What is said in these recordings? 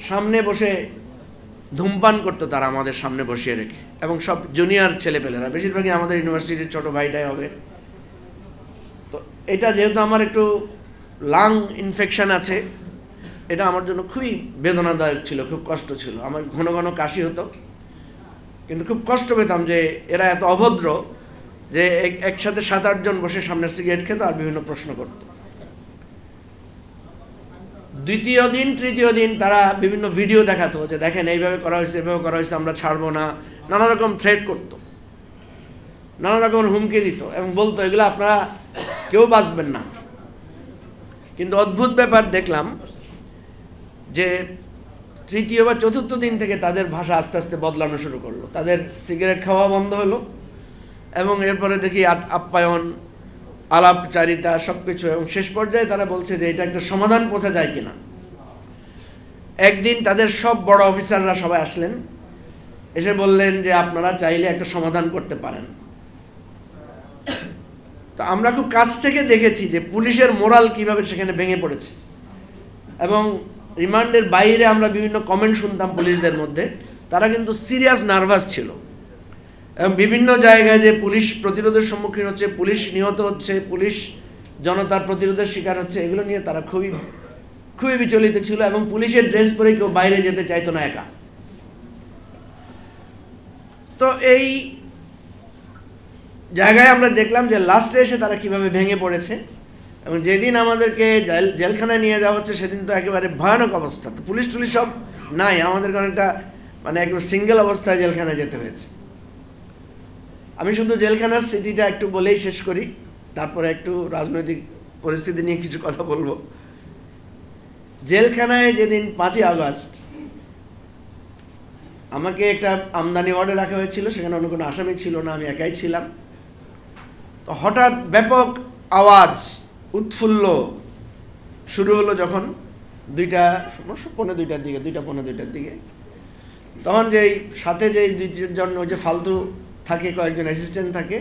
সামনে বসে ধূমপান করতো তারা আমাদের সামনে বসিয়ে রেখে, এবং সব জুনিয়র ছেলেপেলেরা, বেশিরভাগই আমাদের ইউনিভার্সিটির ছোট ভাইটাই হবে। তো এটা যেহেতু আমার একটু লাং ইনফেকশন আছে, এটা আমার জন্য খুবই বেদনাদায়ক ছিল, খুব কষ্ট ছিল। আমার ঘন ঘন কাশি হতো, কিন্তু খুব কষ্ট পেতাম যে এরা এত অভদ্র যে একসাথে 7-8 জন বসে সামনে সিগারেট খেত আর বিভিন্ন প্রশ্ন করত। দ্বিতীয় দিন তৃতীয় দিন তারা বিভিন্ন ভিডিও দেখাতো যে দেখেন এইভাবে করা হয়েছে, এভাবে করা হয়েছে, আমরা ছাড়বো না, নানা রকম থ্রেট করতো, নানা রকম হুমকি দিত এবং বলতো এগুলো আপনারা কেউ বাঁচবেন না। কিন্তু অদ্ভুত ব্যাপার দেখলাম যে তৃতীয় বা চতুর্থ দিন থেকে তাদের ভাষা আস্তে আস্তে বদলানো শুরু করলো, তাদের সিগারেট খাওয়া বন্ধ হলো এবং এরপরে দেখি আপ্যায়ন, আলাপচারিতা সব কিছু, এবং শেষ পর্যায়ে তারা বলছে যে এটা একটা সমাধান পথে যায় কিনা। একদিন তাদের সব বড় অফিসাররা সবাই আসলেন, এসে বললেন যে আপনারা চাইলে একটা সমাধান করতে পারেন। তো আমরা খুব কাছ থেকে দেখেছি যে পুলিশের মোরাল কিভাবে সেখানে ভেঙে পড়েছে, এবং রিমান্ডের বাইরে আমরা বিভিন্ন কমেন্ট শুনতাম পুলিশদের মধ্যে, তারা কিন্তু সিরিয়াস নার্ভাস ছিল, এবং বিভিন্ন জায়গায় যে পুলিশ প্রতিরোধের সম্মুখীন হচ্ছে, পুলিশ নিহত হচ্ছে, পুলিশ জনতার প্রতিরোধের শিকার হচ্ছে, এগুলো নিয়ে তারা খুবই খুবই বিচলিত ছিল, এবং পুলিশের ড্রেস পরে কেউ বাইরে যেতে চাইতো না একা। তো এই জায়গায় আমরা দেখলাম যে লাস্টে এসে তারা কিভাবে ভেঙে পড়েছে, এবং যেদিন আমাদেরকে জেলখানায় নিয়ে যাওয়া হচ্ছে সেদিন তো একেবারে ভয়ানক অবস্থা। তো পুলিশ টুলিশ সব নাই, আমাদেরকে অনেকটা মানে একদম সিঙ্গেল অবস্থায় জেলখানায় যেতে হয়েছে। আমি শুধু জেলখানার স্মৃতিটা একটু বলেই শেষ করি, তারপরে একটু রাজনৈতিক পরিস্থিতি নিয়ে কিছু কথা বলবো। জেলখানায় যেদিন 5ই আগস্ট আমাকে একটা আমদানি ওয়ার্ডে রাখা হয়েছিল, সেখানে অন্য কোনো আসামি ছিল না, আমি একাই ছিলাম। তো হঠাৎ ব্যাপক আওয়াজ, উৎফুল্ল শুরু হলো যখন 2:15 দিকে, 2:15 দিকে, তখন যেই সাথে যেই 2জন ওই যে ফালতু থাকে, কয়েকজন অ্যাসিস্ট্যান্ট থাকে,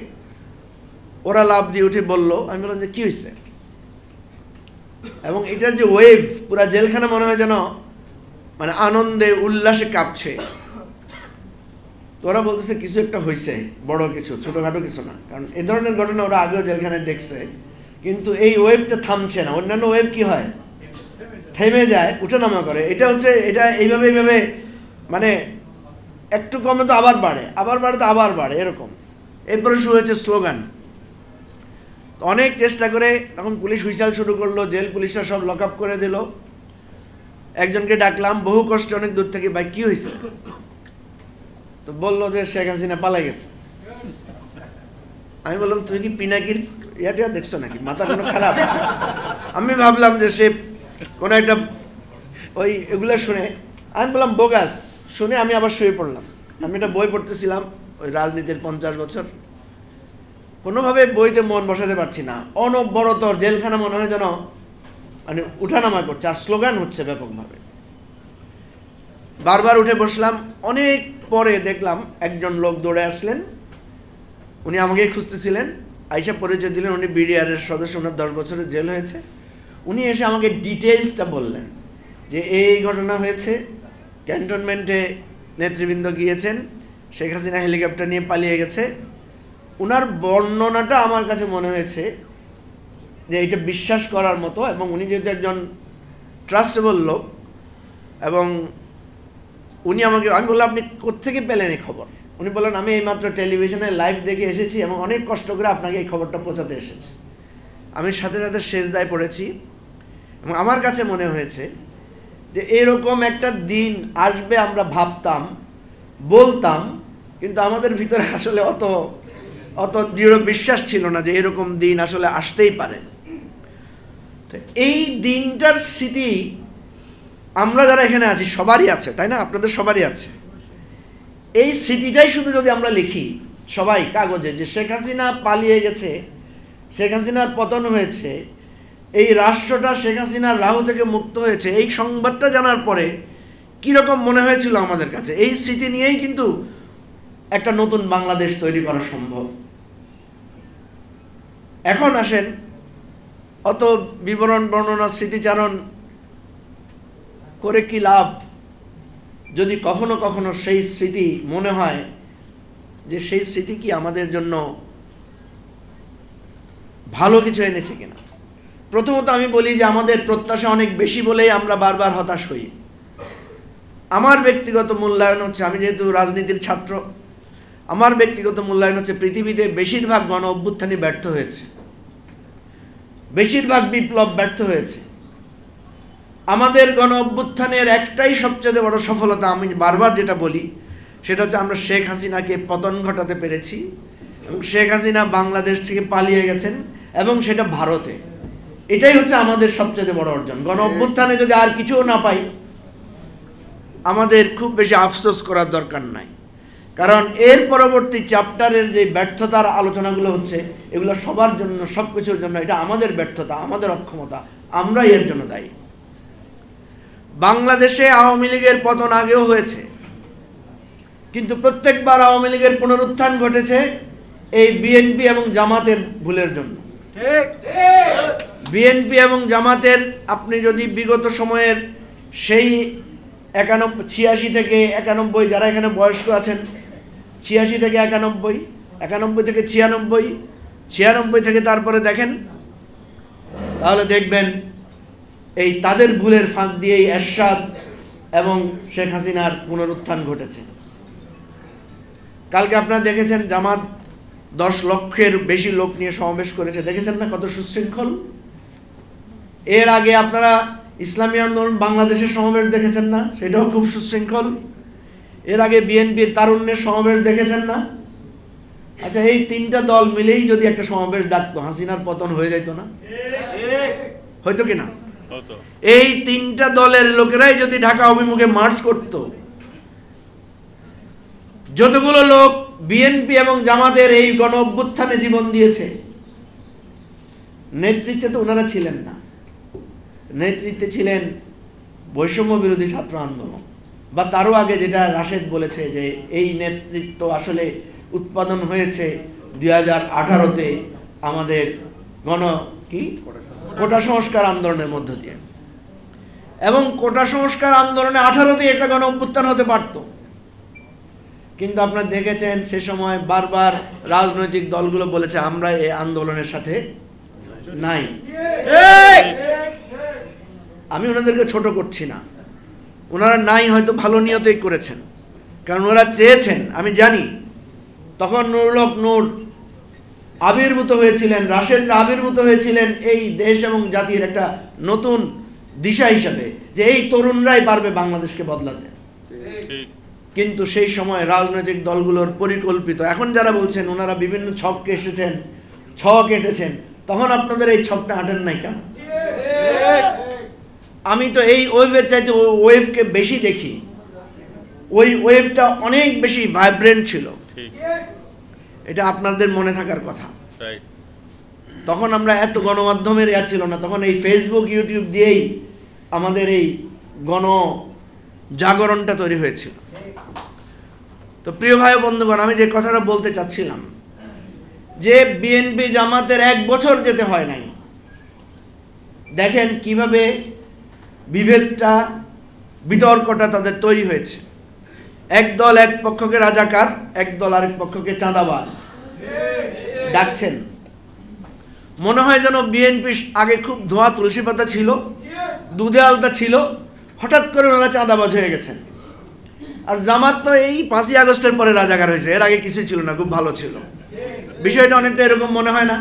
ওরা লাফ দিয়ে উঠে বললো, আমি বললাম যে কী হয়েছে, এবং এটার যে ওয়েভ পুরা জেলখানা মনে হয় যেন মানে আনন্দে উল্লাসে কাঁপছে। তো ওরা বলতেছে কিছু একটা হয়েছে, বড় কিছু, ছোটোখাটো কিছু না, কারণ এ ধরনের ঘটনা ওরা আগেও জেলখানায় দেখছে, কিন্তু এই ওয়েভটা থামছে না। অন্যান্য ওয়েভ কি হয়, থেমে যায়, উঠানামা করে, এটা হচ্ছে এটা এইভাবে এইভাবে মানে একটু কমে তো আবার বাড়ে, আবার বাড়ে তো আবার বাড়ে, এরকম। এরপরে শুরু হয়েছে স্লোগান। তো অনেক চেষ্টা করে তখন পুলিশ হুইসাল শুরু করলো, জেল পুলিশরা সব লক আপ করে দিল। একজনকে ডাকলাম বহু কষ্টে অনেক দূর থেকে, ভাই কি হয়েছে? তো বললো যে শেখ হাসিনা পালাই গেছে। আমি বললাম তুমি কি পিনাকির ইয়াটিয়া দেখছো নাকি, মাথা কোনো খারাপ? আমি ভাবলাম যে সে কোনো একটা ওই এগুলো শুনে, আমি বললাম বোগাস, শুনে আমি আবার শুয়ে পড়লাম। আমি একটা বই পড়তেছিলাম, ওই রাজনীতির 50 বছর, কোনোভাবে বইতে মন বসাতে পারছি না। অনবরত জেলখানা মনে হয় যেন মানে উঠানামা করছে, আর স্লোগান হচ্ছে ব্যাপকভাবে। বারবার উঠে বসলাম, অনেক পরে দেখলাম একজন লোক দৌড়ে আসলেন, উনি আমাকেই খুঁজতেছিলেন, আইসা পরিচয় দিলেন, উনি বিডিআরের সদস্য, ওনার 10 বছরের জেল হয়েছে। উনি এসে আমাকে ডিটেলসটা বললেন যে এই ঘটনা হয়েছে, ক্যান্টনমেন্টে নেতৃবৃন্দ গিয়েছেন, শেখ হাসিনা হেলিকপ্টার নিয়ে পালিয়ে গেছে। উনার বর্ণনাটা আমার কাছে মনে হয়েছে যে এটা বিশ্বাস করার মতো, এবং উনি যেহেতু একজন ট্রাস্টেবল লোক, এবং উনি আমাকে, আমি বললাম আপনি কোত্থেকে পেলেন এই খবর? উনি বললেন আমি এইমাত্র টেলিভিশনে লাইভ দেখে এসেছি এবং অনেক কষ্ট করে আপনাকে এই খবরটা পৌঁছাতে এসেছি। আমি সাথে সাথে সেজদায় পড়েছি, এবং আমার কাছে মনে হয়েছে যে এরকম একটা দিন আসবে আমরা ভাবতাম, বলতাম, কিন্তু আমাদের ভিতরে আসলে অত দৃঢ় বিশ্বাস ছিল না যে এরকম দিন আসলে আসতেই পারে। তো এই দিনটার স্মৃতি আমরা যারা এখানে আছি সবারই আছে, তাই না? আপনাদের সবারই আছে। এই স্মৃতিটাই শুধু যদি আমরা লিখি সবাই কাগজে, যে শেখ হাসিনা পালিয়ে গেছে, শেখ হাসিনার পতন হয়েছে, এই রাষ্ট্রটা শেখ হাসিনার রাহু থেকে মুক্ত হয়েছে, এই সংবাদটা জানার পরে কীরকম মনে হয়েছিল আমাদের কাছে, এই স্মৃতি নিয়েই কিন্তু একটা নতুন বাংলাদেশ তৈরি করা সম্ভব। এখন আসেন, অত বিবরণ বর্ণনা স্মৃতিচারণ করে কি লাভ? যদি কখনো কখনো সেই স্মৃতি মনে হয় যে সেই স্মৃতি কি আমাদের জন্য ভালো কিছু এনেছে কিনা। প্রথমত আমি বলি যে আমাদের প্রত্যাশা অনেক বেশি বলেই আমরা বারবার হতাশ হই। আমার ব্যক্তিগত মূল্যায়ন হচ্ছে, আমি যেহেতু রাজনীতির ছাত্র, আমার ব্যক্তিগত মূল্যায়ন হচ্ছে পৃথিবীতে বেশিরভাগ গণ অভ্যুত্থানই ব্যর্থ হয়েছে, বেশিরভাগ বিপ্লব ব্যর্থ হয়েছে। আমাদের গণ অভ্যুত্থানের একটাই সবচেয়ে বড় সফলতা, আমি বারবার যেটা বলি সেটা হচ্ছে আমরা শেখ হাসিনাকে পতন ঘটাতে পেরেছি, এবং শেখ হাসিনা বাংলাদেশ থেকে পালিয়ে গেছেন এবং সেটা ভারতে। এটাই হচ্ছে আমাদের সবচেয়ে বড় অর্জন। গণ অভ্যুত্থানে যদি আর কিছুও না পাই, আমাদের খুব বেশি আফসোস করার দরকার নাই, কারণ এর পরবর্তী চ্যাপ্টারের যে ব্যর্থতার আলোচনাগুলো হচ্ছে, এগুলো সবার জন্য, সব কিছুর জন্য এটা আমাদের ব্যর্থতা, আমাদের অক্ষমতা, আমরাই এর জন্য দায়ী। বাংলাদেশে আওয়ামী লীগের পতন আগেও হয়েছে, কিন্তু প্রত্যেকবার আওয়ামী লীগের পুনরুত্থান ঘটেছে এই বিএনপি এবং জামাতের ভুলের জন্য। বিএনপি এবং জামাতের, আপনি যদি বিগত সময়ের সেই 86 থেকে 91, যারা এখানে বয়স্ক আছেন, 86 থেকে 91, 91 থেকে 96, 96 থেকে তারপরে দেখেন, তাহলে দেখবেন এই তাদের ভুলের ফাঁক দিয়েই এরশাদ এবং শেখ হাসিনার পুনরুত্থান ঘটেছে। কালকে আপনারা দেখেছেন জামাত 10 লক্ষের বেশি লোক নিয়ে সমাবেশ করেছে, দেখেছেন না কত সুশৃঙ্খল। এর আগে আপনারা ইসলামী আন্দোলন বাংলাদেশের সমাবেশ দেখেছেন না, সেটাও খুব সুশৃঙ্খল। এর আগে বিএনপির তারুণ্যের সমাবেশ দেখেছেন না। আচ্ছা, এই তিনটা দল মিলেই যদি একটা সমাবেশ ডাকতো, হাসিনার পতন হয়ে যেত না? হয়তো কিনা? এই তিনটা দলের লোকেরাই যদি ঢাকা অভিমুখে মার্চ করত, যতগুলো লোক বিএনপি এবং জামাতের এই গণ অভ্যুত্থানে জীবন দিয়েছে, নেতৃত্বে তো ওনারা ছিলেন না, নেতৃত্বে ছিলেন বৈষম্য বিরোধী ছাত্র আন্দোলন, বা তারও আগে যেটা রাশেদ বলেছে যে এই নেতৃত্ব আসলে উৎপাদন হয়েছে 2018-তে আমাদের কোটা সংস্কার আন্দোলনের মধ্য দিয়ে। এবং কোটা সংস্কার আন্দোলনে 18-তে একটা গণ অভ্যুত্থান হতে পারত, কিন্তু আপনারা দেখেছেন সে সময় বারবার রাজনৈতিক দলগুলো বলেছে আমরা এই আন্দোলনের সাথে নাই। আমি ওনাদেরকে ছোট করছি না, ওনারা নাই হয়তো ভালো নিয়তেই করেছেন, কারণ ওনারা চেয়েছেন। আমি জানি তখন নুরুল হক নূর আবির্ভূত হয়েছিলেন, রাশেদরা আবির্ভূত হয়েছিলেন এই দেশ এবং জাতির একটা নতুন দিশা হিসাবে, যে এই তরুণরাই পারবে বাংলাদেশকে বদলাতে। কিন্তু সেই সময় রাজনৈতিক দলগুলোর পরিকল্পিত, এখন যারা বলছেন ওনারা বিভিন্ন ছক এসেছেন, ছক এঁটেছেন, তখন আপনাদের এই ছকটা হাঁটেন নাই কেন? আমি তো এই ওয়েভের চাইতে ওয়েভকে বেশি দেখি, ওই ওয়েভটা অনেক বেশি ভাইব্রেন্ট ছিল, এটা আপনাদের মনে থাকার কথা। তখন আমরা এত গণমাধ্যমের ছিল না, তখন এই ফেসবুক ইউটিউব দিয়েই আমাদের এই গণ জাগরণটা তৈরি হয়েছিল। তো প্রিয় ভাই বন্ধুগণ, আমি যে কথাটা বলতে চাচ্ছিলাম যে বিএনপি জামাতের 1 বছর যেতে হয় নাই, দেখেন কিভাবে বিভেদটা, বিতর্কটা তাদের তৈরি হয়েছে। এক দল এক পক্ষকে রাজাকার, এক দল আরেক পক্ষকে চাঁদাবাজ ডাকছেন। মনে হয় যেন বিএনপি আগে খুব ধোয়া তুলসী পাতা ছিল, দুধে আলতা ছিল, হঠাৎ করে ওনারা চাঁদাবাজ হয়ে গেছেন। আর জামাত তো এই 5ই আগস্টের পরে রাজাকার হয়েছে, এর আগে কিছুই ছিল না, খুব ভালো ছিল। বিষয়টা অনেকটা এরকম মনে হয় না?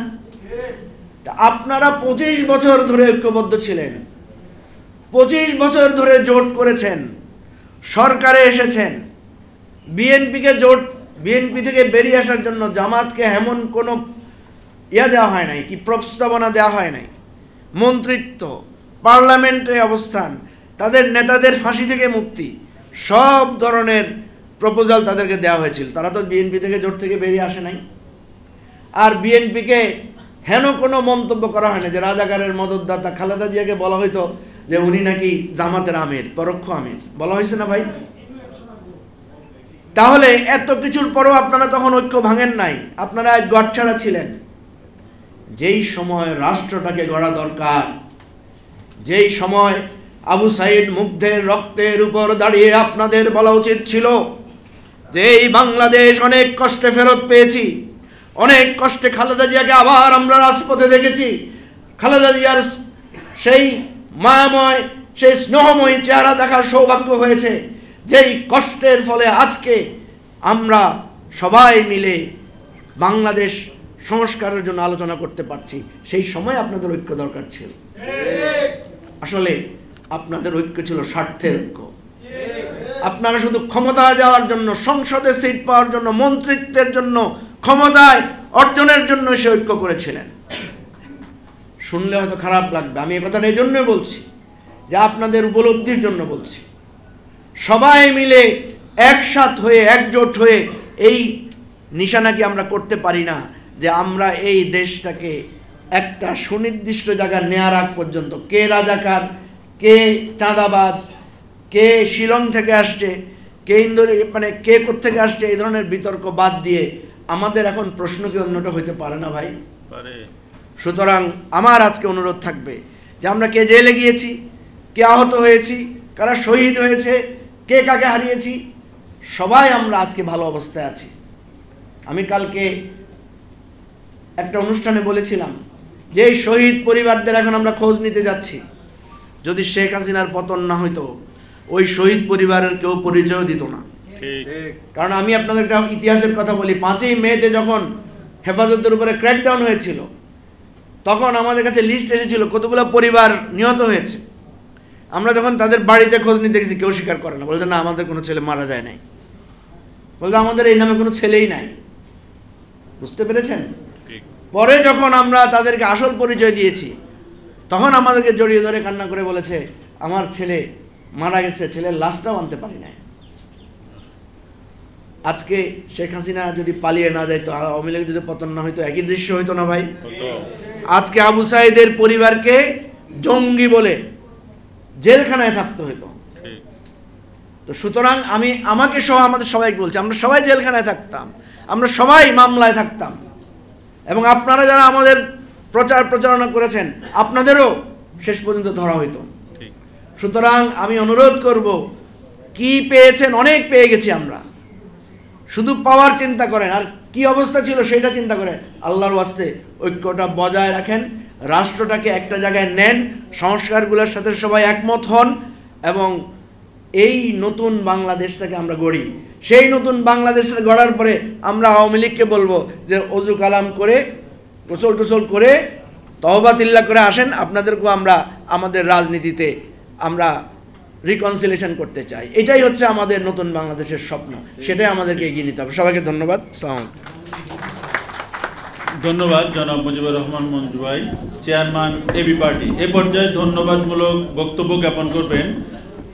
আপনারা 25 বছর ধরে ঐক্যবদ্ধ ছিলেন, 25 বছর ধরে জোট করেছেন, সরকারে এসেছেন, বিএনপি থেকে বেরিয়ে আসার জন্য জামাতকে এমন কোনো দেওয়া হয় নাই, কি প্রস্তাবনা দেওয়া হয় নাই। মন্ত্রিত্ব, পার্লামেন্টে অবস্থান, তাদের নেতাদের ফাঁসি থেকে মুক্তি, সব ধরনের প্রপোজাল তাদেরকে দেওয়া হয়েছিল। তারা তো বিএনপি থেকে জোট থেকে বেরিয়ে আসে নাই। আর বিএনপিকে হেন কোনো মন্তব্য করা হয় না যে রাজাকারের মদতদাতা। খালেদা জিয়াকে বলা হয়তো যে উনি নাকি জামাতের আমির, পরোক্ষ আমির, বলা হয়েছে না ভাই? তাহলে এত কিছুর পরেও আপনারা তখন ঐক্য ভাঙেন নাই, আপনারা গড়ছাড়া ছিলেন। যেই সময় রাষ্ট্রটাকে গড়া দরকার, যেই সময় আবু সাইদ মুগ্ধের রক্তের উপর দাঁড়িয়ে আপনাদের বলা উচিত ছিল যে এই বাংলাদেশ অনেক কষ্টে ফেরত পেয়েছি, অনেক কষ্টে খালেদা জিয়াকে আবার আমরা রাজপথে দেখেছি। খালেদা জিয়ার সেই মায়াময়, সেই স্নেহময় চেহারা দেখার সৌভাগ্য হয়েছে, যেই কষ্টের ফলে আজকে আমরা সবাই মিলে বাংলাদেশ সংস্কারের জন্য আলোচনা করতে পারছি। সেই সময় আপনাদের ঐক্য দরকার ছিল। আসলে আপনাদের ঐক্য ছিল স্বার্থের ঐক্য। আপনারা শুধু ক্ষমতায় যাওয়ার জন্য, সংসদে সিট পাওয়ার জন্য, মন্ত্রিত্বের জন্য, ক্ষমতায় অর্জনের জন্য সে ঐক্য করেছিলেন। শুনলে হয়তো খারাপ লাগবে, আমি এই কথাটা এই জন্যই বলছি যে আপনাদের উপলব্ধির জন্য বলছি। সবাই মিলে একসাথ হয়ে, একজোট হয়ে এই নিশানা কি আমরা করতে পারি না যে আমরা এই দেশটাকে একটা সুনির্দিষ্ট জায়গায় নেয়ার আগ পর্যন্ত, কে রাজাকার, কে চাঁদাবাজ, কে শিলং থেকে আসছে, কে কে কোত্থেকে আসছে, এই ধরনের বিতর্ক বাদ দিয়ে আমাদের এখন প্রশ্ন কি অন্যটা হইতে পারে না ভাই? সুতরাং আমার আজকে অনুরোধ থাকবে যে আমরা কে জেলে গিয়েছি, কে আহত হয়েছি, কারা শহীদ হয়েছে, কে কাকে হারিয়েছি, সবাই আমরা আজকে ভালো অবস্থায় আছি। আমি কালকে একটা অনুষ্ঠানে বলেছিলাম যে এই শহীদ পরিবারদের এখন আমরা খোঁজ নিতে যাচ্ছি। যদি শেখ হাসিনার পতন না হইতো, ওই শহীদ পরিবারের কেউ পরিচয় দিত না। কারণ আমি আপনাদের একটা ইতিহাসের কথা বলি, 5ই মেতে যখন হেফাজতের উপরে ক্র্যাকডাউন হয়েছিল, তখন আমাদের কাছে লিস্ট এসেছিল কতগুলো পরিবার নিহত হয়েছে। আমরা যখন তাদের বাড়িতে খোঁজ নিতে গেছি, কেউ স্বীকার করে না, বলতে না আমাদের কোনো ছেলে মারা যায় নাই, বলতে আমাদের এই নামে কোনো ছেলেই নাই। বুঝতে পেরেছেন? পরে যখন আমরা তাদেরকে আসল পরিচয় দিয়েছি, তখন আমাদেরকে জড়িয়ে ধরে কান্না করে বলেছে আমার ছেলে মারা গেছে, ছেলের লাশটাও আনতে পারি নাই। আজকে শেখ হাসিনা যদি পালিয়ে না যাইতো, আওয়ামী লীগ যদি পতন না হইতো, একই দৃশ্য হইতো না ভাই? আজকে আবু সাইদের পরিবারকে জঙ্গি বলে জেলখানায় থাকতে হইতো। তো সুতরাং আমি আমাকে সহ আমাদের সবাইকে বলছি, আমরা সবাই জেলখানায় থাকতাম, আমরা সবাই মামলায় থাকতাম, এবং আপনারা যারা আমাদের প্রচারণা করেছেন আপনাদেরও শেষ পর্যন্ত ধরা হইতো। সুতরাং আমি অনুরোধ করব, কি পেয়েছেন, অনেক পেয়ে গেছি আমরা, শুধু পাওয়ার চিন্তা করেন, আর কি অবস্থা ছিল সেটা চিন্তা করেন। আল্লাহর ওয়াস্তে ঐক্যটা বজায় রাখেন, রাষ্ট্রটাকে একটা জায়গায় নেন, সংস্কারগুলোর সাথে সবাই একমত হন, এবং এই নতুন বাংলাদেশটাকে আমরা গড়ি। সেই নতুন বাংলাদেশটা গড়ার পরে আমরা আওয়ামী লীগকে বলবো যে ওযু কালাম করে, গোসল টোসল করে, তওবা তিল্লা করে আসেন, আপনাদেরকেও আমরা আমাদের রাজনীতিতে আমরা রিকনসিলিয়েশন করতে চাই। এটাই হচ্ছে আমাদের নতুন বাংলাদেশের স্বপ্ন, সেটাই আমাদেরকে এগিয়ে নিতে হবে। সবাইকে ধন্যবাদ। আসসালামু আলাইকুম। ধন্যবাদ জনাব মুজিবুর রহমান মঞ্জু ভাই, চেয়ারম্যান এবি পার্টি। এ পর্যায়ে ধন্যবাদমূলক বক্তব্য জ্ঞাপন করবেন